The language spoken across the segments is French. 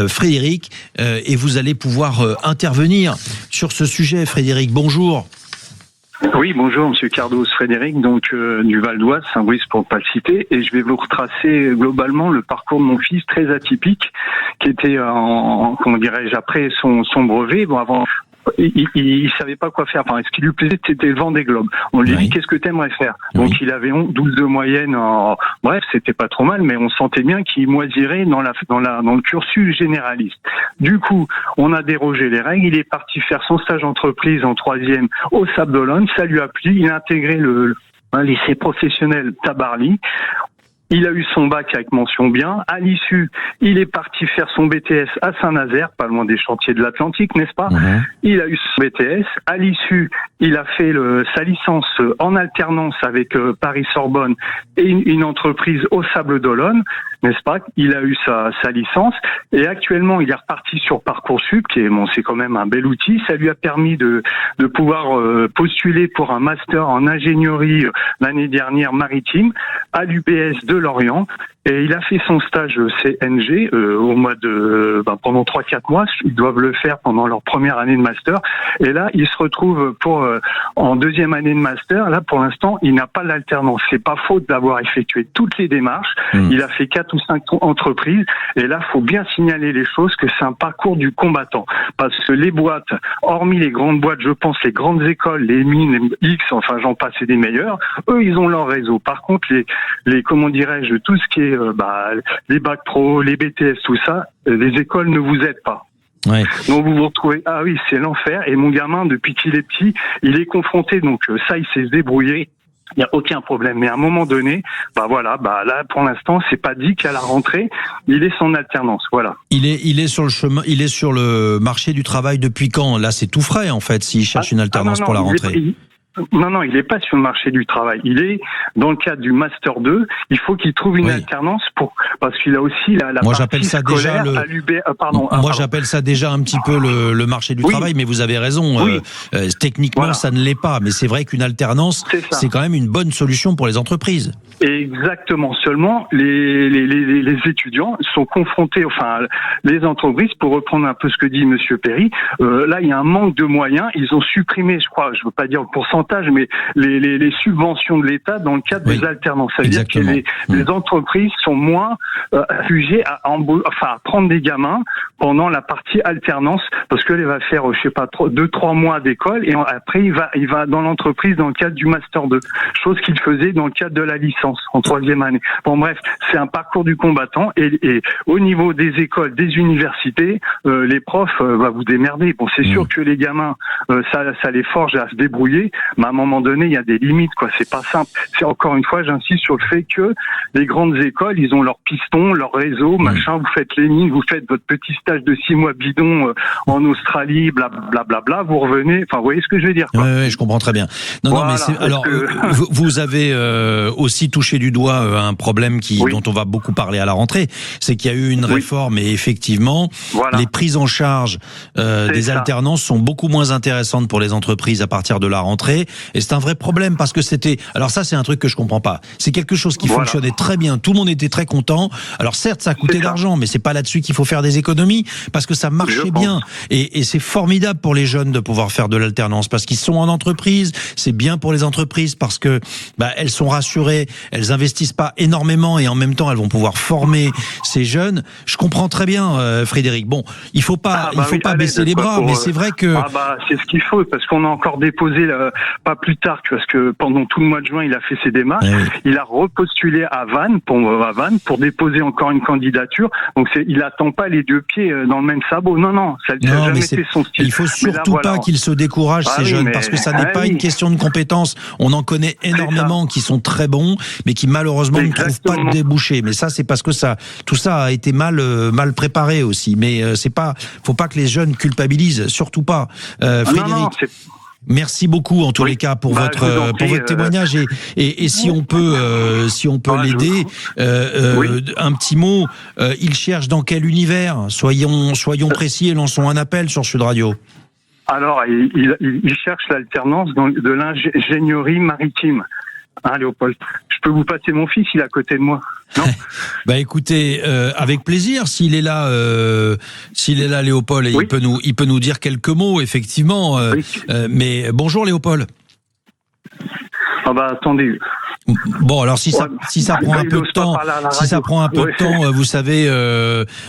Frédéric, et vous allez pouvoir intervenir sur ce sujet. Frédéric, bonjour. Oui, bonjour, monsieur Cardos, Frédéric, donc du Val d'Oise, Saint-Brice pour ne pas le citer, et je vais vous retracer globalement le parcours de mon fils très atypique, qui était après son brevet, avant. Il savait pas quoi faire. Enfin, ce qui lui plaisait, c'était le Vendée Globe. On lui dit, qu'est-ce que t'aimerais faire? Donc, il avait 12 de moyenne. Bref, c'était pas trop mal, mais on sentait bien qu'il moisirait dans le cursus généraliste. Du coup, on a dérogé les règles. Il est parti faire son stage entreprise en 3e au Sable d'Olonne. Ça lui a plu. Il a intégré le lycée professionnel Tabarly. Il a eu son bac avec mention bien. À l'issue, il est parti faire son BTS à Saint-Nazaire, pas loin des chantiers de l'Atlantique, n'est-ce pas? Il a eu son BTS. À l'issue, il a fait sa licence en alternance avec Paris-Sorbonne et une entreprise au Sable d'Olonne, n'est-ce pas? Il a eu sa licence et actuellement, il est reparti sur Parcoursup, qui est c'est quand même un bel outil. Ça lui a permis de pouvoir postuler pour un master en ingénierie l'année dernière maritime à l'UBS de Lorient, et il a fait son stage CNG au mois pendant 3-4 mois. Ils doivent le faire pendant leur première année de master, et là il se retrouve en 2e année de master. Là pour l'instant il n'a pas l'alternance. C'est pas faute d'avoir effectué toutes les démarches. Il a fait 4 ou 5 entreprises, et là faut bien signaler les choses, que c'est un parcours du combattant, parce que les boîtes, hormis les grandes boîtes, je pense les grandes écoles, les mines, les X, enfin j'en passe, et des meilleurs, eux ils ont leur réseau. Par contre les comment dirais-je, tout ce qui est les bacs pro, les BTS, tout ça, les écoles ne vous aident pas. Ouais. Donc vous vous retrouvez, c'est l'enfer. Et mon gamin, depuis qu'il est petit, il est confronté, donc ça il sait se débrouiller. Il n'y a aucun problème. Mais à un moment donné, là, pour l'instant, c'est pas dit qu'à la rentrée, il est son alternance. Voilà. Il est sur le chemin, il est sur le marché du travail depuis quand? Là, c'est tout frais, en fait, s'il cherche une alternance pour la rentrée. Non, il n'est pas sur le marché du travail. Il est dans le cadre du Master 2. Il faut qu'il trouve une alternance parce qu'il a aussi la Moi, partie j'appelle ça scolaire déjà à l'UB. Moi, j'appelle ça déjà un petit peu le marché du travail, mais vous avez raison. Techniquement, ça ne l'est pas. Mais c'est vrai qu'une alternance, c'est quand même une bonne solution pour les entreprises. Exactement. Seulement, les étudiants sont confrontés, les entreprises, pour reprendre un peu ce que dit Monsieur Perry, là, il y a un manque de moyens. Ils ont supprimé, je crois, je veux pas dire le pourcentage, mais les subventions de l'État dans le cadre des alternances. Ça veut dire que les entreprises sont moins jugées à prendre des gamins pendant la partie alternance, parce qu'elle va faire, 2-3 mois d'école, et après il va dans l'entreprise dans le cadre du Master 2, chose qu'il faisait dans le cadre de la licence en 3e année. Bon bref, c'est un parcours du combattant, et au niveau des écoles, des universités, les profs vous démerder. Bon, c'est sûr que les gamins, ça les forge à se débrouiller, mais à un moment donné, il y a des limites, quoi. C'est pas simple. C'est encore une fois, j'insiste sur le fait que les grandes écoles, ils ont leur piston, leur réseau, machin. Vous faites les mines, vous faites votre petit stage de 6 mois bidon en Australie, blablabla. Vous revenez. Enfin, vous voyez ce que je veux dire, quoi. Oui, je comprends très bien. Vous avez aussi touché du doigt un problème dont on va beaucoup parler à la rentrée, c'est qu'il y a eu une réforme, et effectivement, les prises en charge des alternances sont beaucoup moins intéressantes pour les entreprises à partir de la rentrée, et c'est un vrai problème, parce que alors ça, c'est un truc que je comprends pas. C'est quelque chose qui fonctionnait très bien, tout le monde était très content. Alors certes, ça coûtait d'argent, mais c'est pas là-dessus qu'il faut faire des économies, parce que ça marchait bien, et c'est formidable pour les jeunes de pouvoir faire de l'alternance, parce qu'ils sont en entreprise. C'est bien pour les entreprises parce que elles sont rassurées, elles investissent pas énormément, et en même temps elles vont pouvoir former ces jeunes. Je comprends très bien, Frédéric. Bon, il faut pas baisser les bras, mais c'est vrai que c'est ce qu'il faut, parce qu'on a encore déposé pas plus tard, parce que pendant tout le mois de juin il a fait ses démarches. Il a repostulé à Vannes pour déposer encore une candidature. Donc il attend pas les 2 pieds dans le même sabot. Non, ça n'a jamais été son style. Il faut surtout pas qu'ils se découragent, ces jeunes, parce que ça n'est pas une question de compétences. On en connaît énormément qui sont très bons, mais qui malheureusement ne trouvent pas de débouchés. Mais ça, c'est parce que tout ça a été mal préparé aussi. Mais faut pas que les jeunes culpabilisent, surtout pas. Frédéric. Merci beaucoup en tous les cas pour votre témoignage, et si on peut l'aider, un petit mot. Il cherche dans quel univers? Soyons précis et lançons un appel sur Sud Radio. Alors il cherche l'alternance de l'ingénierie maritime. hein, Léopold. Je peux vous passer mon fils, il est à côté de moi. Non. Bah écoutez, avec plaisir, s'il est là, Léopold, et oui. il peut nous dire quelques mots, effectivement. Oui. Mais bonjour Léopold. Ah bah attendez. Bon, alors si ça prend un peu de temps, vous savez,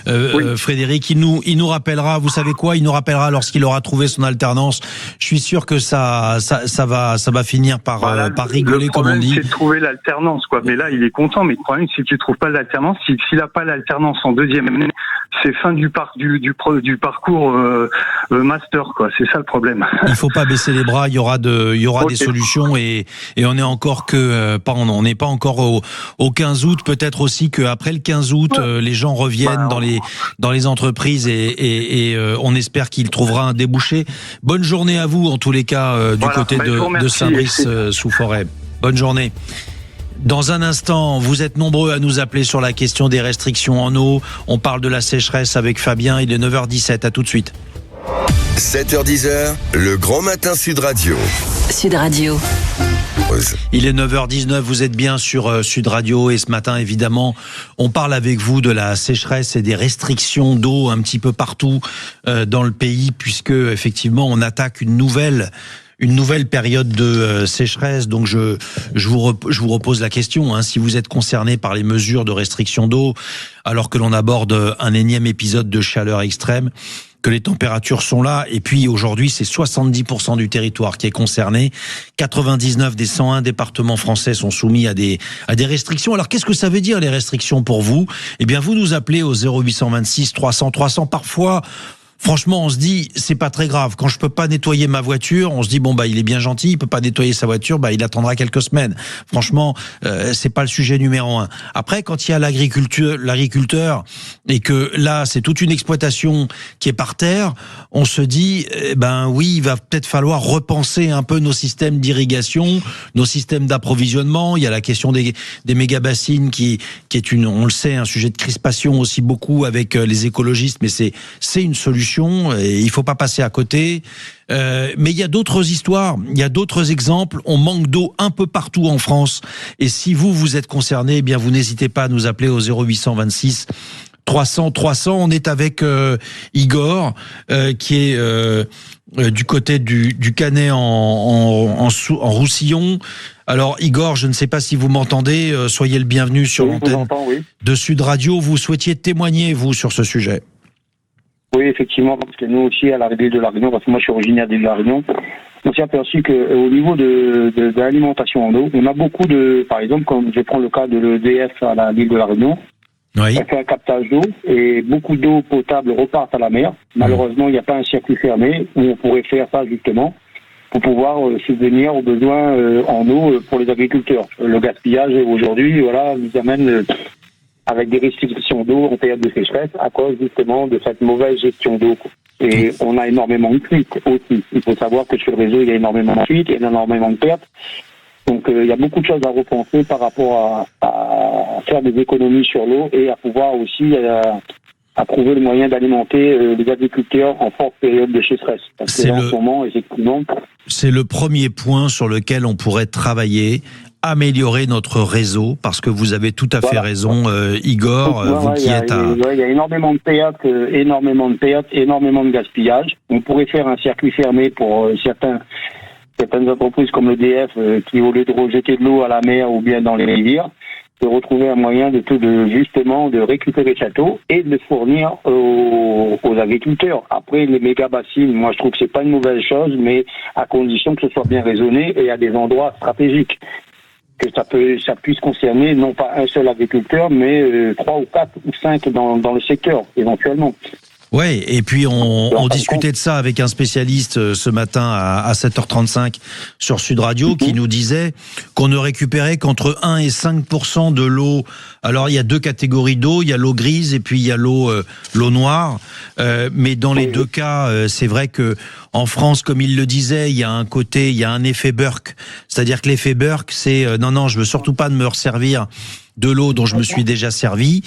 oui. Frédéric, il nous rappellera. Vous savez quoi? Il nous rappellera lorsqu'il aura trouvé son alternance. Je suis sûr que ça va finir par rigoler, comme on dit. C'est de trouver l'alternance, quoi. Mais là, il est content. Mais le problème, c'est que tu trouves pas l'alternance. S'il a pas l'alternance en deuxième année, c'est fin du parcours master, quoi. C'est ça le problème. Il faut pas baisser les bras. Il y aura des solutions et on est encore on n'est pas encore au 15 août. Peut-être aussi qu'après le 15 août, les gens reviennent dans les entreprises et on espère qu'il trouvera un débouché. Bonne journée à vous, en tous les cas, du côté de Saint-Brice-sous-Forêt. Bonne journée. Dans un instant, vous êtes nombreux à nous appeler sur la question des restrictions en eau. On parle de la sécheresse avec Fabien. Il est 9h17. À tout de suite. 7h10, le grand matin Sud Radio. Sud Radio. Il est 9h19, vous êtes bien sur Sud Radio et ce matin, évidemment, on parle avec vous de la sécheresse et des restrictions d'eau un petit peu partout dans le pays, puisque effectivement, on attaque une nouvelle période de sécheresse. Donc je vous repose la question, hein, si vous êtes concerné par les mesures de restriction d'eau, alors que l'on aborde un énième épisode de chaleur extrême, que les températures sont là, et puis aujourd'hui c'est 70% du territoire qui est concerné. 99 des 101 départements français sont soumis à des restrictions. Alors qu'est-ce que ça veut dire les restrictions pour vous? Eh bien vous nous appelez au 0826 300 300. Parfois, franchement, on se dit, c'est pas très grave. Quand je peux pas nettoyer ma voiture, on se dit, bon, il est bien gentil, il peut pas nettoyer sa voiture, il attendra quelques semaines. Franchement, c'est pas le sujet numéro 1. Après, quand il y a l'agriculteur, et que là, c'est toute une exploitation qui est par terre, on se dit, oui, il va peut-être falloir repenser un peu nos systèmes d'irrigation, nos systèmes d'approvisionnement. Il y a la question des méga-bassines qui est on le sait, un sujet de crispation aussi beaucoup avec les écologistes, mais c'est une solution. Et il faut pas passer à côté. Mais il y a d'autres histoires, il y a d'autres exemples. On manque d'eau un peu partout en France. Et si vous êtes concerné, eh bien vous n'hésitez pas à nous appeler au 0826 300 300. On est avec Igor, qui est du côté du Canet en Roussillon. Alors Igor, je ne sais pas si vous m'entendez. Soyez le bienvenu sur l'antenne de Sud Radio. Vous souhaitiez témoigner, vous, sur ce sujet? Oui, effectivement, parce que nous aussi, à l'arrivée de La Réunion, parce que moi je suis originaire de La Réunion, on s'est aperçu qu'au niveau de l'alimentation en eau, on a beaucoup par exemple, comme je prends le cas de l'EDF à l'île de La Réunion, on fait un captage d'eau et beaucoup d'eau potable repartent à la mer. Malheureusement, il n'y a pas un circuit fermé où on pourrait faire ça justement pour pouvoir subvenir aux besoins en eau pour les agriculteurs. Le gaspillage aujourd'hui, nous amène avec des restrictions d'eau en période de sécheresse à cause justement de cette mauvaise gestion d'eau. Et on a énormément de fuites aussi. Il faut savoir que sur le réseau, il y a énormément de fuites, il y a énormément de pertes. Donc il y a beaucoup de choses à repenser par rapport à faire des économies sur l'eau et à pouvoir aussi à trouver le moyen d'alimenter les agriculteurs en forte période de sécheresse. Parce que en ce moment, effectivement... C'est le premier point sur lequel on pourrait travailler, améliorer notre réseau, parce que vous avez tout à fait raison, Igor, vous qui êtes à... Il y a énormément de pertes, énormément de gaspillage. On pourrait faire un circuit fermé pour certaines entreprises comme l'EDF qui, au lieu de rejeter de l'eau à la mer ou bien dans les rivières, de retrouver un moyen de récupérer cette eau et de le fournir aux agriculteurs. Après, les méga-bassines, moi je trouve que c'est pas une mauvaise chose, mais à condition que ce soit bien raisonné et à des endroits stratégiques. Que ça puisse concerner non pas un seul agriculteur, mais 3 ou 4 ou 5 dans le secteur, éventuellement. Ouais, et puis on discutait de ça avec un spécialiste ce matin à 7h35 sur Sud Radio qui nous disait qu'on ne récupérait qu'entre 1 et 5% de l'eau. Alors il y a 2 catégories d'eau, il y a l'eau grise et puis il y a l'eau noire. Mais dans les 2 cas, c'est vrai que en France, comme il le disait, il y a un effet Burke. C'est-à-dire que l'effet Burke, c'est non, je veux surtout pas me resservir de l'eau dont je me suis déjà servi.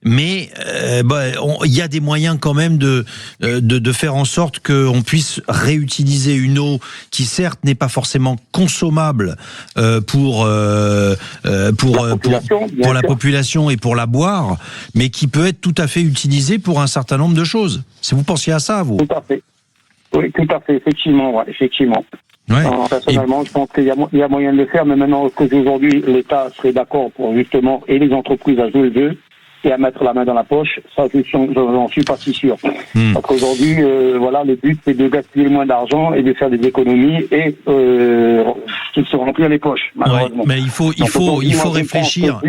mais il y a des moyens quand même de faire en sorte qu'on puisse réutiliser une eau qui certes n'est pas forcément consommable pour la population et pour la boire, mais qui peut être tout à fait utilisée pour un certain nombre de choses. Si vous pensiez à ça, vous. Tout à fait. Oui, tout à fait, effectivement. Ouais. Personnellement, je pense qu'il y a moyen de le faire, mais maintenant qu'aujourd'hui l'État serait d'accord pour justement et les entreprises à jouer le jeu et à mettre la main dans la poche, ça j'en suis pas si sûr. Parce qu'aujourd'hui, le but c'est de gaspiller le moins d'argent et de faire des économies et de se remplir les poches. Malheureusement. Ouais, mais il faut réfléchir.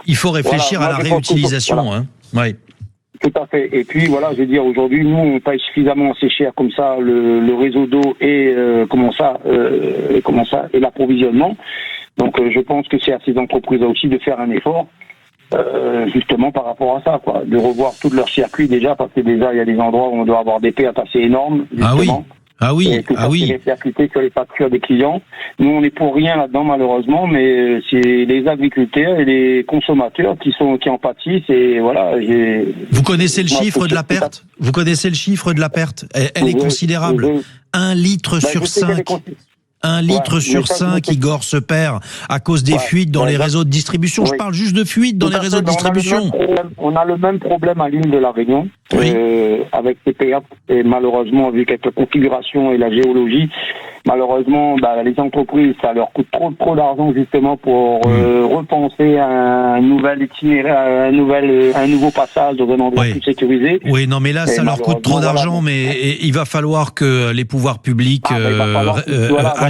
Il faut réfléchir à la réutilisation. Hein. Ouais. Tout à fait. Et puis je veux dire, aujourd'hui, nous, on paye suffisamment assez cher comme ça le réseau d'eau et et l'approvisionnement. Donc, je pense que c'est à ces entreprises aussi de faire un effort, justement par rapport à ça, quoi, de revoir tout leur circuit déjà, parce que déjà il y a des endroits où on doit avoir des pertes assez énormes. Justement. Ah oui. Et que ça s'est répercuté sur les factures des clients. Nous, on n'est pour rien là-dedans, malheureusement, mais c'est les agriculteurs et les consommateurs qui en pâtissent. Et voilà. Vous connaissez le chiffre de la perte ? Vous connaissez le chiffre de la perte ? Elle est considérable. 1 litre sur 5. 1 litre sur 5, Igor, se perd à cause des fuites dans les réseaux de distribution. Je parle juste de fuites dans les réseaux de distribution. On a le même problème à l'île de la Réunion, avec ces pertes. Et malheureusement, vu avec la configuration et la géologie, malheureusement, les entreprises, ça leur coûte trop d'argent justement pour repenser un nouvel itinéraire, un nouveau passage dans un endroit plus sécurisé. Oui, non, mais là, ça leur coûte trop d'argent, mais il va falloir que les pouvoirs publics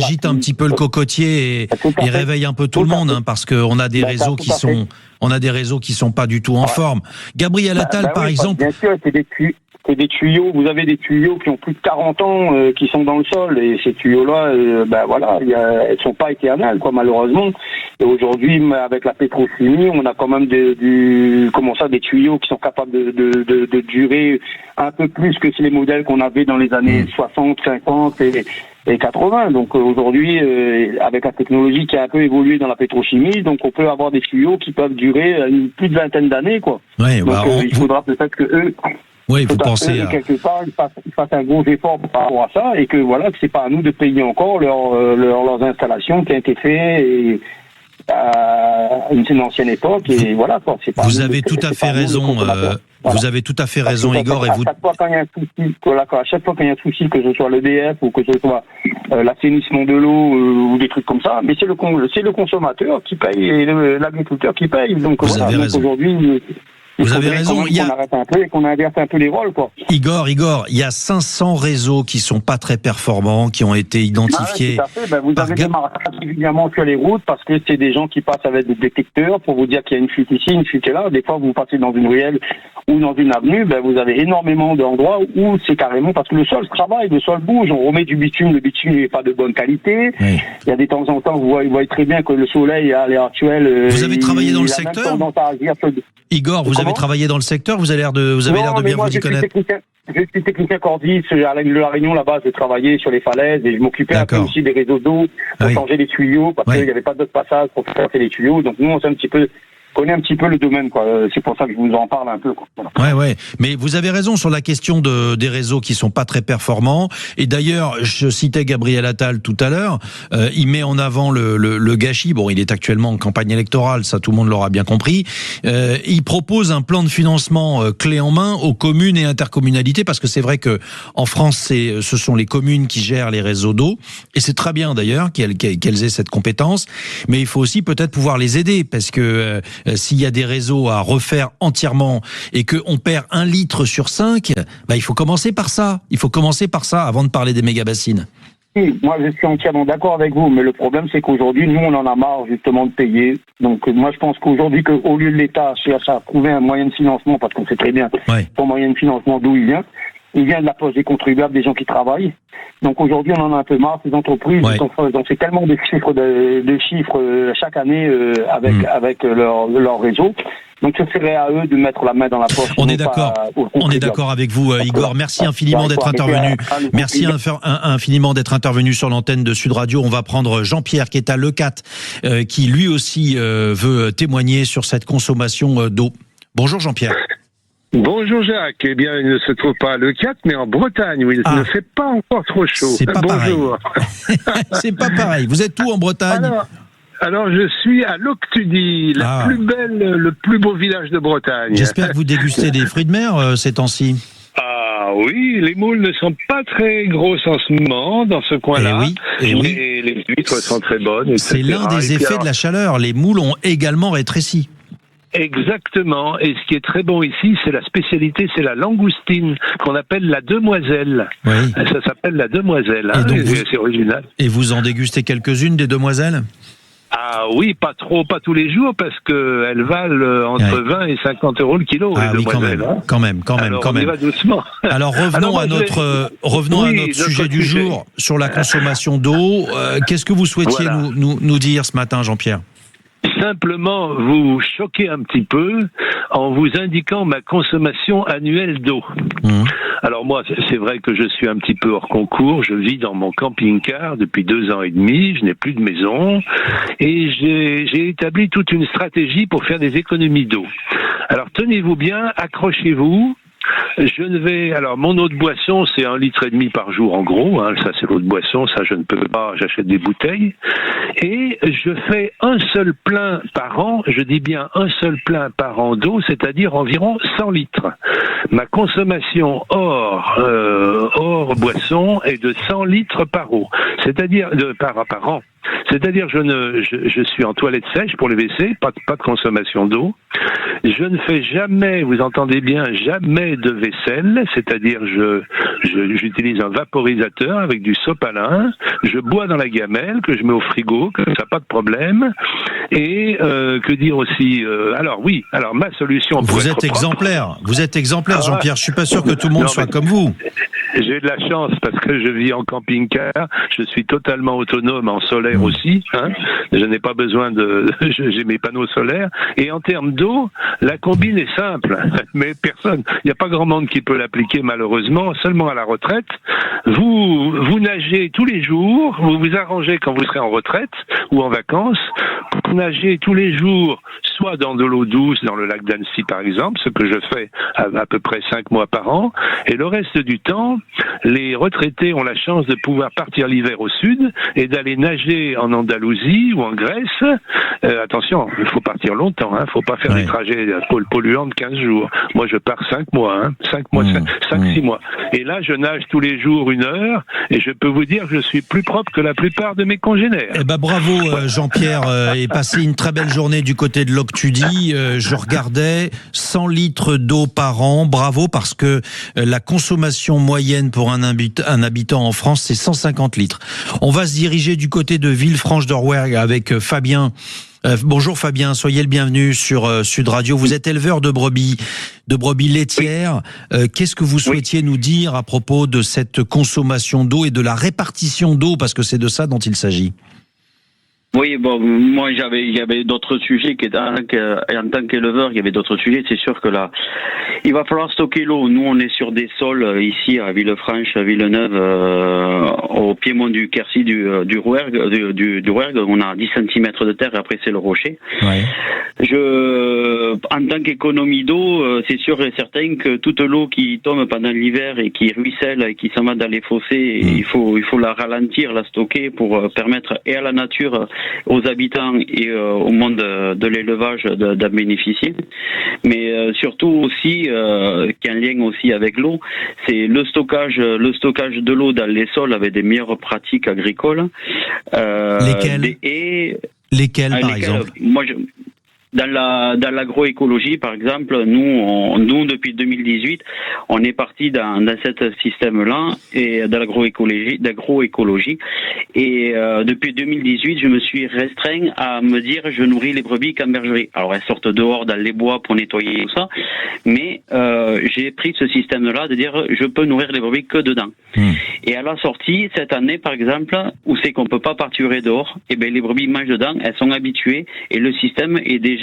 agitent un petit peu le cocotier et réveillent un peu tout le monde, parce qu'on a des réseaux qui sont pas du tout en forme. Gabriel Attal, par exemple. Bien sûr, c'est des tuyaux. Vous avez des tuyaux qui ont plus de 40 ans, qui sont dans le sol, et ces tuyaux-là, elles sont pas éternelles, quoi, malheureusement. Et aujourd'hui, avec la pétrochimie, on a quand même des tuyaux qui sont capables de durer un peu plus que les modèles qu'on avait dans les années 60, 50 et 80. Donc aujourd'hui, avec la technologie qui a un peu évolué dans la pétrochimie, donc on peut avoir des tuyaux qui peuvent durer plus de vingtaine d'années, quoi. Ouais, donc il faudra peut-être que eux, vous pensez quelque part, ils fassent un gros effort par rapport à ça, et que c'est pas à nous de payer encore leurs installations qui ont été faites et à une ancienne époque, et voilà, quoi. C'est pas vous avez tout à fait raison. Vous avez tout à fait raison, Igor. À chaque fois quand il y a un souci, que ce soit l'EDF ou que ce soit l'assainissement de l'eau ou des trucs comme ça, mais c'est le consommateur qui paye et l'agriculteur qui paye. Donc vous avez raison. Aujourd'hui, vous avez raison. Qu'on arrête un peu et qu'on inverse un peu les rôles, quoi. Igor, il y a 500 réseaux qui sont pas très performants, qui ont été identifiés. Tout à fait. Vous avez des marquages régulièrement sur les routes, parce que c'est des gens qui passent avec des détecteurs pour vous dire qu'il y a une fuite ici, une fuite là. Des fois, vous passez dans une ruelle ou dans une avenue, vous avez énormément d'endroits où c'est carrément parce que le sol travaille, le sol bouge, on remet du bitume, le bitume n'est pas de bonne qualité. Oui. Il y a des temps en temps, vous voyez très bien que le soleil à l'heure actuelle. Vous avez travaillé dans le secteur, Igor, vous avez travaillé dans le secteur, vous avez l'air de bien vous y connaître. Je suis technicien cordiste à l'île de la Réunion, là-bas, j'ai travaillé sur les falaises et je m'occupais un peu aussi des réseaux d'eau pour changer les tuyaux, parce qu'il n'y avait pas d'autres passages pour faire les tuyaux. Donc nous, on connaît un petit peu le domaine, quoi. C'est pour ça que je vous en parle un peu, quoi. Voilà. Ouais. Mais vous avez raison sur la question des réseaux qui sont pas très performants. Et d'ailleurs, je citais Gabriel Attal tout à l'heure. Il met en avant le gâchis. Bon, il est actuellement en campagne électorale, ça tout le monde l'aura bien compris. Il propose un plan de financement clé en main aux communes et intercommunalités, parce que c'est vrai que en France, ce sont les communes qui gèrent les réseaux d'eau. Et c'est très bien d'ailleurs qu'elles aient cette compétence. Mais il faut aussi peut-être pouvoir les aider, parce que s'il y a des réseaux à refaire entièrement et qu'on perd 1 litre sur 5, il faut commencer par ça. Il faut commencer par ça avant de parler des méga-bassines. Oui, moi je suis entièrement d'accord avec vous, mais le problème c'est qu'aujourd'hui, nous on en a marre justement de payer. Donc moi je pense qu'aujourd'hui, qu'au lieu de l'État cherche à trouver un moyen de financement, parce qu'on sait très bien son moyen de financement d'où il vient de la poche des contribuables, des gens qui travaillent. Donc aujourd'hui, on en a un peu marre. Ces entreprises, on fait tellement de chiffres chaque année avec leur réseau. Donc ce serait à eux de mettre la main dans la poche. On est d'accord avec vous, Igor. Merci infiniment d'être intervenu. Merci infiniment d'être intervenu sur l'antenne de Sud Radio. On va prendre Jean-Pierre qui est à Leucate, qui lui aussi veut témoigner sur cette consommation d'eau. Bonjour Jean-Pierre. Bonjour Jacques, eh bien il ne se trouve pas à Le 4 mais en Bretagne où il ne fait pas encore trop chaud. C'est pas Bonjour. Pareil. C'est pas pareil. Vous êtes où en Bretagne? Alors je suis à Loctudy, le plus beau village de Bretagne. J'espère que vous dégustez des fruits de mer ces temps-ci. Ah oui, les moules ne sont pas très grosses en ce moment dans ce coin-là. Et les huîtres sont très bonnes. C'est l'un des effets de la chaleur. Les moules ont également rétréci. Exactement. Et ce qui est très bon ici, c'est la spécialité, c'est la langoustine qu'on appelle la demoiselle. Oui. Ça s'appelle la demoiselle. Et donc c'est original. Et vous en dégustez quelques-unes des demoiselles? Ah oui, pas tous les jours, parce que elles valent entre 20 et 50 euros le kilo, les demoiselles. Quand même. On y va doucement. Alors revenons à notre sujet du jour sur la consommation d'eau. Qu'est-ce que vous souhaitiez nous dire ce matin, Jean-Pierre? Simplement vous choquer un petit peu en vous indiquant ma consommation annuelle d'eau. Alors moi, c'est vrai que je suis un petit peu hors concours, je vis dans mon camping-car depuis 2 ans et demi, je n'ai plus de maison, et j'ai établi toute une stratégie pour faire des économies d'eau. Alors tenez-vous bien, accrochez-vous. Alors mon eau de boisson, c'est 1,5 litre par jour en gros, ça c'est l'eau de boisson, ça je ne peux pas, j'achète des bouteilles, et je fais un seul plein par an, je dis bien un seul plein par an d'eau, c'est-à-dire environ 100 litres. Ma consommation hors boisson est de 100 litres par an, c'est-à-dire par an. C'est-à-dire je suis en toilette sèche pour les WC, pas de consommation d'eau. Je ne fais jamais, vous entendez bien, jamais de vaisselle, c'est-à-dire j'utilise un vaporisateur avec du sopalin, je bois dans la gamelle que je mets au frigo, que ça pas de problème. Et que dire aussi alors ma solution pour Vous êtes exemplaire, Jean-Pierre, je suis pas sûr que tout le monde soit comme vous. J'ai de la chance parce que je vis en camping-car, je suis totalement autonome en solaire aussi, je n'ai pas besoin j'ai mes panneaux solaires, et en termes d'eau, la combine est simple, mais il n'y a pas grand monde qui peut l'appliquer malheureusement, seulement à la retraite. Vous nagez tous les jours, vous vous arrangez quand vous serez en retraite ou en vacances, pour nager tous les jours, soit dans de l'eau douce, dans le lac d'Annecy par exemple, ce que je fais à peu près 5 mois par an, et le reste du temps, les retraités ont la chance de pouvoir partir l'hiver au sud et d'aller nager en Andalousie ou en Grèce. Attention, il faut partir longtemps, il ne faut pas faire des trajets polluants de 15 jours. Moi, je pars 5 mois, 5-6 mois. Et là, je nage tous les jours 1 heure et je peux vous dire que je suis plus propre que la plupart de mes congénères. Eh ben, bravo Jean-Pierre, et passez une très belle journée du côté de Loctudy. Je regardais 100 litres d'eau par an, bravo, parce que la consommation moyenne pour un habitant en France, c'est 150 litres. On va se diriger du côté de Villefranche-de-Rouergue avec Fabien. Bonjour Fabien, soyez le bienvenu sur Sud Radio. Vous êtes éleveur de brebis laitières. Qu'est-ce que vous souhaitiez nous dire à propos de cette consommation d'eau et de la répartition d'eau, parce que c'est de ça dont il s'agit? Oui, bon, moi il y avait d'autres sujets en tant qu'éleveur, il y avait d'autres sujets. C'est sûr que là, il va falloir stocker l'eau. Nous, on est sur des sols ici à Villefranche, à Villeneuve, au piémont du Quercy, du Rouergue. On a 10 cm de terre et après c'est le rocher. Ouais. En tant qu'économie d'eau, c'est sûr et certain que toute l'eau qui tombe pendant l'hiver et qui ruisselle et qui s'en va dans les fossés, il faut la ralentir, la stocker pour permettre et à la nature, aux habitants et au monde de l'élevage d'en bénéficier. Mais surtout aussi, qui est un lien aussi avec l'eau, c'est le stockage de l'eau dans les sols avec des meilleures pratiques agricoles. Lesquelles, par exemple? Dans l'agroécologie, par exemple, nous depuis 2018, on est parti dans ce système-là et de d'agroécologie. Et depuis 2018, je me suis restreint à me dire je nourris les brebis qu'en bergerie. Alors elles sortent dehors dans les bois pour nettoyer tout ça, mais j'ai pris ce système-là de dire je peux nourrir les brebis que dedans. Et à la sortie cette année, par exemple, où c'est qu'on peut pas pâturer dehors, et ben les brebis mangent dedans, elles sont habituées et le système est déjà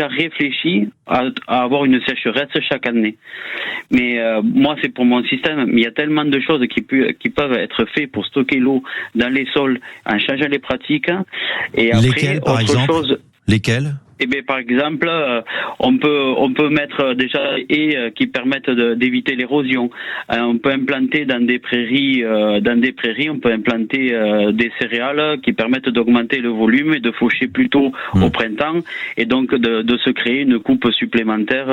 réfléchi à avoir une sécheresse chaque année. Mais moi, c'est pour mon système. Mais il y a tellement de choses qui peuvent être faites pour stocker l'eau dans les sols en changeant les pratiques. Et après, lesquelles, par exemple ? Lesquelles ? Eh bien, par exemple, on peut mettre déjà des haies qui permettent d'éviter l'érosion. On peut implanter dans des prairies, on peut implanter des céréales qui permettent d'augmenter le volume et de faucher plus tôt au printemps, et donc de se créer une coupe supplémentaire,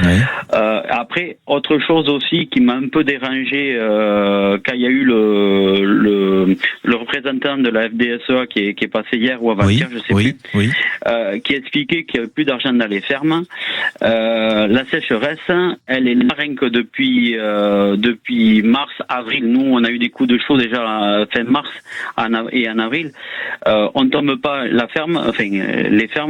Oui. Après, autre chose aussi qui m'a un peu dérangé quand il y a eu le représentant de la FDSEA qui est passé hier ou avant-hier, je sais plus, qui expliquait qu'il n'y avait plus d'argent dans les fermes. La sécheresse, elle est là rien que depuis mars, avril. Nous, on a eu des coups de chaud déjà fin mars et en avril. On tombe pas les fermes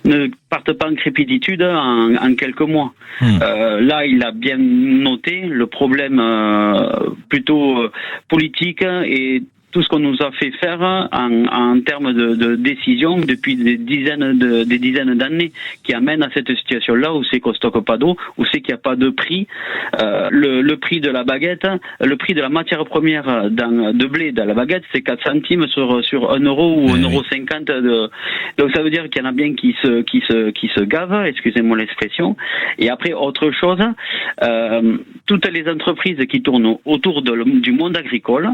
ne partent pas en crépiditude en quelques mois. Là, il a bien noté le problème plutôt politique et tout ce qu'on nous a fait faire en termes de décisions depuis des dizaines d'années qui amènent à cette situation-là où c'est qu'on stocke pas d'eau, où c'est qu'il n'y a pas de prix. Le prix de la baguette, le prix de la matière première de blé dans la baguette, c'est 4 centimes sur 1 euro ou 1,50 €. Donc ça veut dire qu'il y en a bien qui se gavent, excusez-moi l'expression. Et après, autre chose, toutes les entreprises qui tournent autour du monde agricole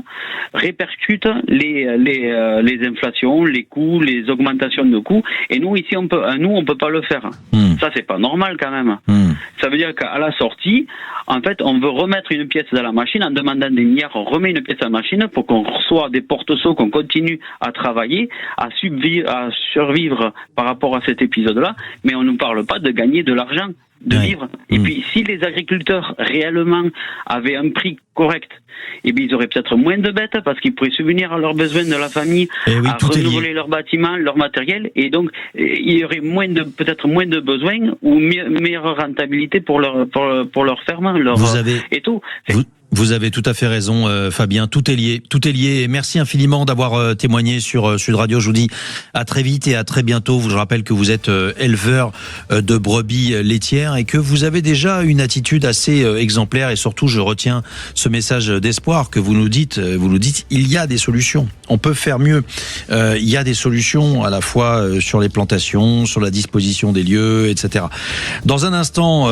répercutent les inflations, les coûts, les augmentations de coûts. Et nous ici, on peut pas le faire. Ça, c'est pas normal quand même. Ça veut dire qu'à la sortie, en fait, on veut remettre une pièce dans la machine en demandant des milliards. On remet une pièce dans la machine pour qu'on reçoive des porte-sauts, qu'on continue à travailler, à survivre par rapport à cet épisode-là. Mais on ne parle pas de gagner de l'argent, de vivre. Et puis, si les agriculteurs réellement avaient un prix correct, eh bien, ils auraient peut-être moins de bêtes parce qu'ils pourraient subvenir à leurs besoins de la famille, à renouveler leurs bâtiments, leur matériel, et donc il y aurait peut-être moins de besoins ou meilleure rentabilité pour leur ferme, et tout. Vous avez tout à fait raison, Fabien. Tout est lié. Et merci infiniment d'avoir témoigné sur Sud Radio. Je vous dis à très vite et à très bientôt. Je rappelle que vous êtes éleveur de brebis laitières et que vous avez déjà une attitude assez exemplaire. Et surtout, je retiens ce message d'espoir que vous nous dites. Il y a des solutions. On peut faire mieux. Il y a des solutions à la fois sur les plantations, sur la disposition des lieux, etc. Dans un instant.